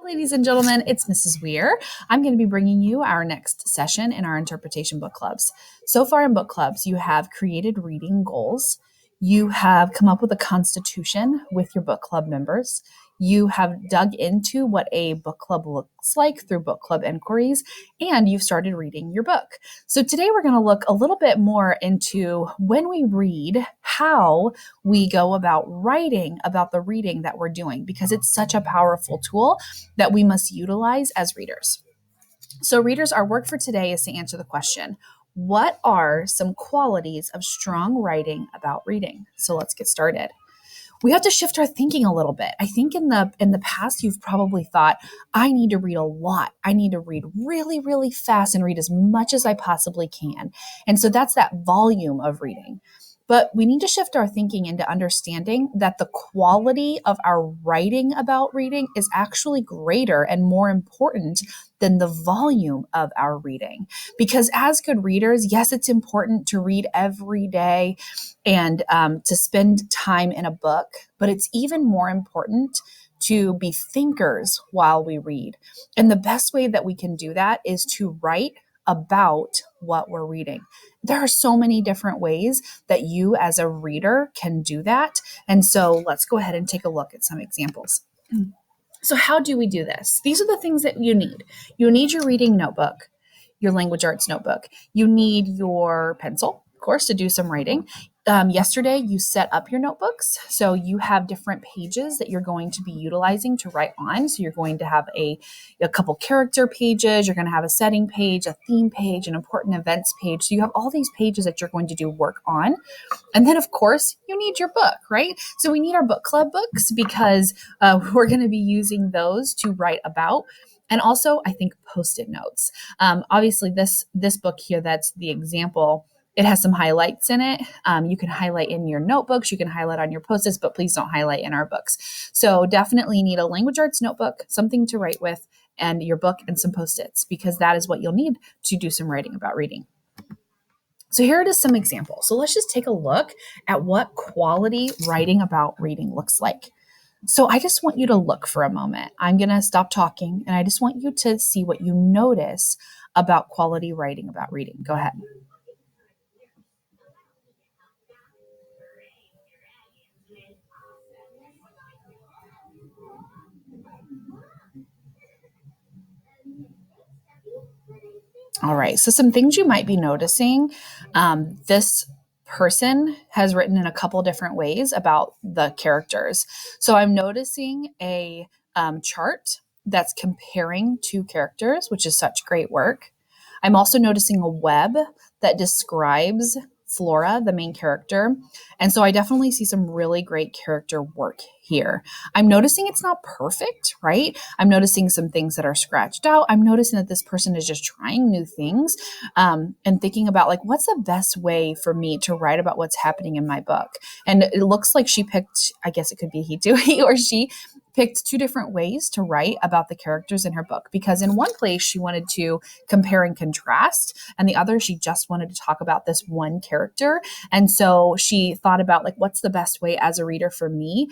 ladies and gentlemen, it's Mrs. Weir. I'm going to be bringing you our next session in our interpretation book clubs. So far in book clubs, you have created reading goals. You have come up with a constitution with your book club members. You have dug into what a book club looks like through book club inquiries, and you've started reading your book. So today we're going to look a little bit more into when we read, how we go about writing about the reading that we're doing, because it's such a powerful tool that we must utilize as readers. So readers, our work for today is to answer the question, what are some qualities of strong writing about reading? So let's get started. We have to shift our thinking a little bit. I think in the past, you've probably thought, I need to read a lot. I need to read really, really fast and read as much as I possibly can. And so that's that volume of reading. But we need to shift our thinking into understanding that the quality of our writing about reading is actually greater and more important than the volume of our reading. Because as good readers, yes, it's important to read every day and to spend time in a book, but it's even more important to be thinkers while we read. And the best way that we can do that is to write about what we're reading. There are so many different ways that you as a reader can do that. And so let's go ahead and take a look at some examples. So how do we do this? These are the things that you need. You need your reading notebook, your language arts notebook. You need your pencil, of course, to do some writing. Yesterday, you set up your notebooks. So you have different pages that you're going to be utilizing to write on. So you're going to have a couple character pages. You're going to have a setting page, a theme page, an important events page. So you have all these pages that you're going to do work on. And then, of course, you need your book, right? So we need our book club books because we're going to be using those to write about. And also, I think Post-it notes. Obviously, this book here, that's the example. It has some highlights in it. You can highlight in your notebooks. You can highlight on your Post-its, but please don't highlight in our books. So definitely need a language arts notebook, something to write with, and your book and some Post-its, because that is what you'll need to do some writing about reading. So here it is some examples. So let's just take a look at what quality writing about reading looks like. So I just want you to look for a moment. I'm going to stop talking, and I just want you to see what you notice about quality writing about reading. Go ahead. All right, so some things you might be noticing. This person has written in a couple different ways about the characters. So I'm noticing a chart that's comparing two characters, which is such great work. I'm also noticing a web that describes Flora, the main character. And so I definitely see some really great character work here. I'm noticing it's not perfect, right? I'm noticing some things that are scratched out. I'm noticing that this person is just trying new things and thinking about like, what's the best way for me to write about what's happening in my book? And it looks like she picked, I guess it could be he too, he or she picked two different ways to write about the characters in her book, because in one place she wanted to compare and contrast, and the other she just wanted to talk about this one character. And so she thought about like, what's the best way as a reader for me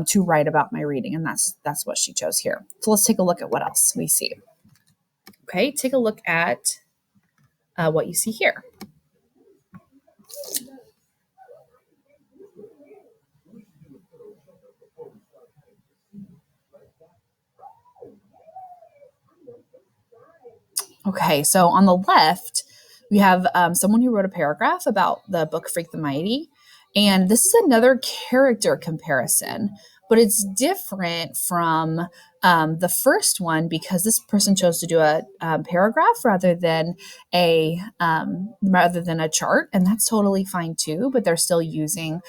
to write about my reading, and that's what she chose here. So let's take a look at what else we see. Okay, take a look at what you see here. Okay, so on the left, we have someone who wrote a paragraph about the book Freak the Mighty. And this is another character comparison, but it's different from the first one because this person chose to do a paragraph rather than a chart, and that's totally fine too. But they're still using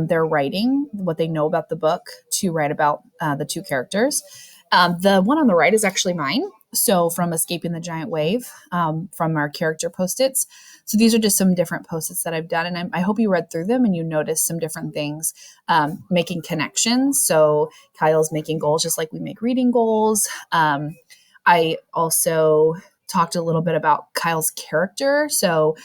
their writing, what they know about the book, to write about the two characters. The one on the right is actually mine. So from Escaping the Giant Wave, from our character Post-its. So these are just some different Post-its that I've done. And I hope you read through them and you noticed some different things, making connections. So Kyle's making goals just like we make reading goals. I also talked a little bit about Kyle's character. So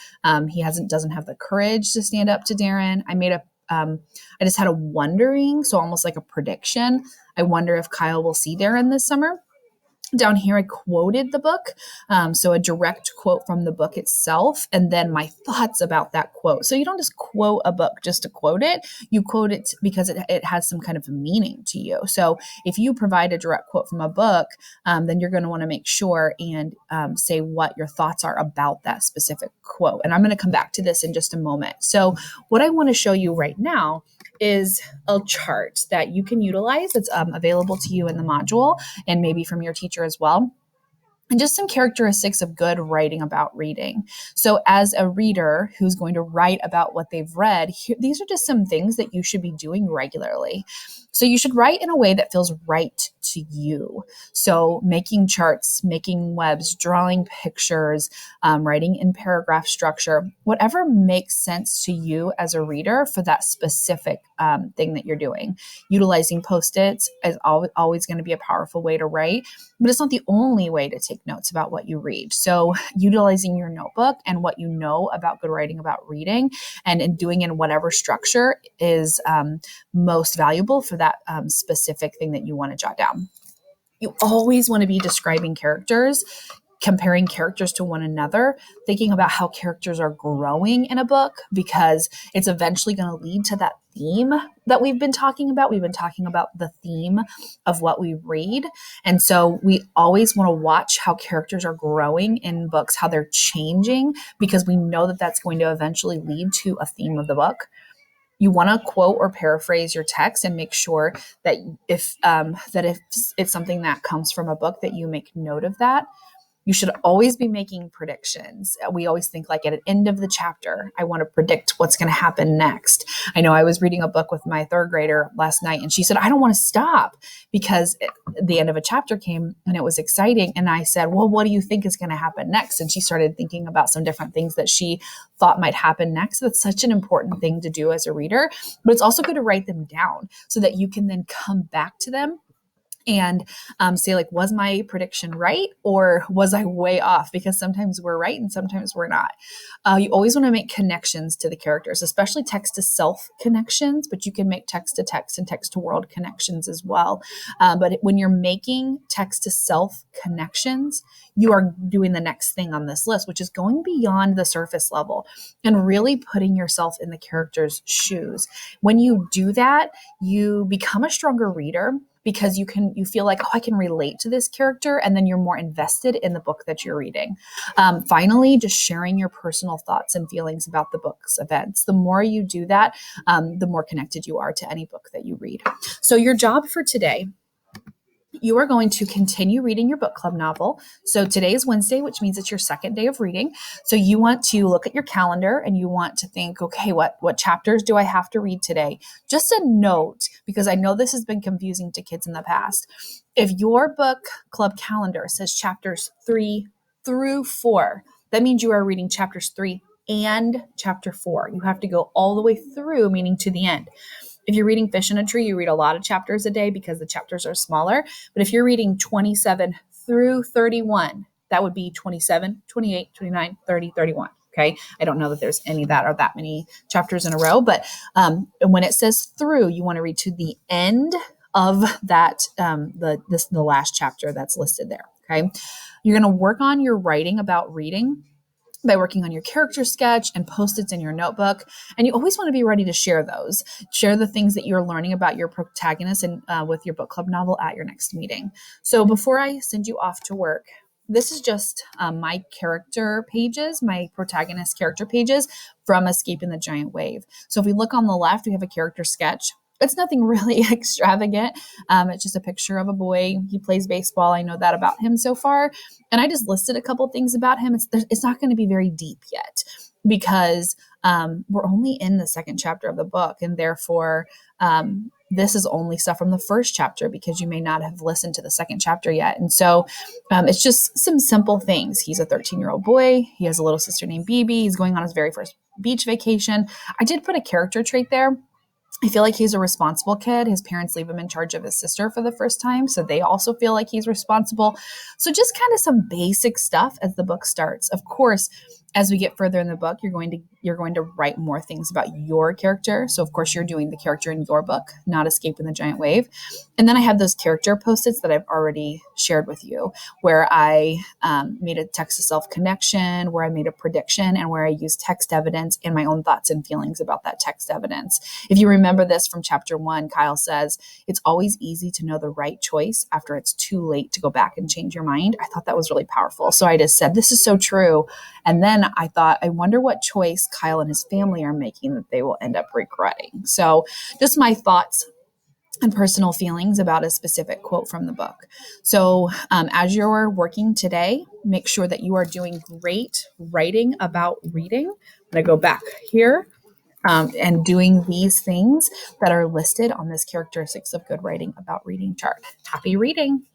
he doesn't have the courage to stand up to Darren. I just had a wondering, so almost like a prediction. I wonder if Kyle will see Darren this summer. Down here, I quoted the book. So a direct quote from the book itself, and then my thoughts about that quote. So you don't just quote a book just to quote it. You quote it because it has some kind of meaning to you. So if you provide a direct quote from a book, then you're going to want to make sure and say what your thoughts are about that specific quote. And I'm going to come back to this in just a moment. So what I want to show you right now is a chart that you can utilize. It's available to you in the module and maybe from your teacher as well. And just some characteristics of good writing about reading. So as a reader who's going to write about what they've read, these are just some things that you should be doing regularly. So you should write in a way that feels right to you. So making charts, making webs, drawing pictures, writing in paragraph structure, whatever makes sense to you as a reader for that specific thing that you're doing. Utilizing Post-its is always going to be a powerful way to write, but it's not the only way to take notes about what you read. So utilizing your notebook and what you know about good writing about reading and doing in whatever structure is most valuable for that specific thing that you want to jot down. You always want to be describing characters, comparing characters to one another, thinking about how characters are growing in a book, because it's eventually going to lead to that theme that we've been talking about. We've been talking about the theme of what we read. And so we always want to watch how characters are growing in books, how they're changing, because we know that that's going to eventually lead to a theme of the book. You want to quote or paraphrase your text and make sure that if it's something that comes from a book, that you make note of that. You should always be making predictions. We always think like at the end of the chapter, I want to predict what's going to happen next. I know I was reading a book with my third grader last night, and she said, I don't want to stop, because the end of a chapter came and it was exciting. And I said, well, what do you think is going to happen next? And she started thinking about some different things that she thought might happen next. That's such an important thing to do as a reader, but it's also good to write them down so that you can then come back to them and say, like, was my prediction right, or was I way off? Because sometimes we're right and sometimes we're not. You always want to make connections to the characters, especially text to self connections, but you can make text to text and text to world connections as well. But when you're making text to self connections, you are doing the next thing on this list, which is going beyond the surface level and really putting yourself in the character's shoes. When you do that, you become a stronger reader, because you feel like, oh, I can relate to this character, and then you're more invested in the book that you're reading. Finally, just sharing your personal thoughts and feelings about the book's events. The more you do that, the more connected you are to any book that you read. So your job for today, you are going to continue reading your book club novel. So today is Wednesday, which means it's your second day of reading. So you want to look at your calendar and you want to think, okay, what chapters do I have to read today? Just a note, because I know this has been confusing to kids in the past. If your book club calendar says chapters 3 through 4, that means you are reading chapters 3 and chapter 4. You have to go all the way through, meaning to the end. If you're reading Fish in a Tree, you read a lot of chapters a day because the chapters are smaller. But if you're reading 27 through 31, that would be 27, 28, 29, 30, 31. Okay. I don't know that there's any that are that many chapters in a row, but when it says through, you want to read to the end of that, the last chapter that's listed there. Okay. You're going to work on your writing about reading by working on your character sketch and Post-its in your notebook. And you always want to be ready to share those. Share the things that you're learning about your protagonist and with your book club novel at your next meeting. So before I send you off to work, this is just my character pages, my protagonist character pages from Escaping the Giant Wave. So if we look on the left, we have a character sketch. It's nothing really extravagant. It's just a picture of a boy. He plays baseball. I know that about him so far. And I just listed a couple things about him. It's not going to be very deep yet, because we're only in the second chapter of the book. And therefore, this is only stuff from the first chapter, because you may not have listened to the second chapter yet. And so it's just some simple things. He's a 13-year-old boy. He has a little sister named BB. He's going on his very first beach vacation. I did put a character trait there. I feel like he's a responsible kid. His parents leave him in charge of his sister for the first time, so they also feel like he's responsible. So just kind of some basic stuff as the book starts. Of course, As we get further in the book, you're going to write more things about your character. So of course you're doing the character in your book, not Escaping the Giant Wave. And then I have those character post-its that I've already shared with you, where I made a text to self connection, where I made a prediction, and where I used text evidence and my own thoughts and feelings about that text evidence. If you remember this from chapter 1, Kyle says, it's always easy to know the right choice after it's too late to go back and change your mind. I thought that was really powerful. So I just said, this is so true. And then I thought, I wonder what choice Kyle and his family are making that they will end up regretting. So just my thoughts and personal feelings about a specific quote from the book. So as you're working today, make sure that you are doing great writing about reading. I'm going to go back here and doing these things that are listed on this characteristics of good writing about reading chart. Happy reading.